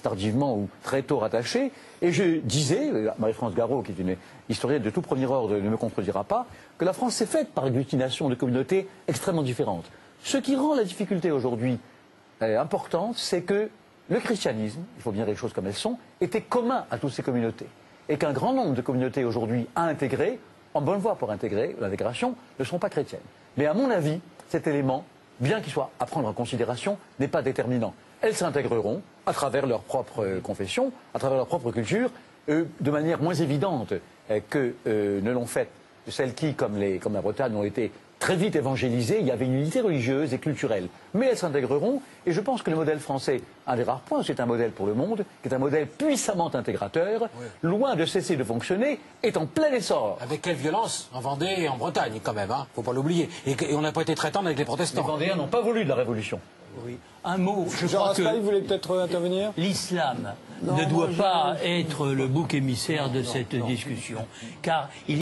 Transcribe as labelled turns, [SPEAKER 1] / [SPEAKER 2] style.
[SPEAKER 1] tardivement ou très tôt rattachée. Et je disais, Marie-France Garot, qui est une historienne de tout premier ordre, ne me contredira pas, que la France s'est faite par agglutination de communautés extrêmement différentes. Ce qui rend la difficulté aujourd'hui importante, c'est que le christianisme, il faut bien dire les choses comme elles sont, était commun à toutes ces communautés. Et qu'un grand nombre de communautés aujourd'hui à intégrer, en bonne voie pour intégrer l'intégration, ne sont pas chrétiennes. Mais à mon avis, cet élément, bien qu'il soit à prendre en considération, n'est pas déterminant. Elles s'intégreront à travers leur propre confession, à travers leur propre culture, de manière moins évidente que ne l'ont fait celles qui, comme la Bretagne, ont été très vite évangélisées. Il y avait une unité religieuse et culturelle. Mais elles s'intégreront, et je pense que le modèle français, un des rares points, c'est un modèle pour le monde, qui est un modèle puissamment intégrateur, loin de cesser de fonctionner, est en plein essor.
[SPEAKER 2] Avec quelle violence en Vendée et en Bretagne, quand même, hein, faut pas l'oublier. Et on n'a pas été très tendre avec les protestants.
[SPEAKER 1] Les Vendéens n'ont pas voulu de la Révolution.
[SPEAKER 3] Oui. Un mot, je
[SPEAKER 4] Jean
[SPEAKER 3] crois que
[SPEAKER 4] Raspail voulait peut-être intervenir.
[SPEAKER 3] l'islam ne doit pas être le bouc émissaire de cette discussion, car il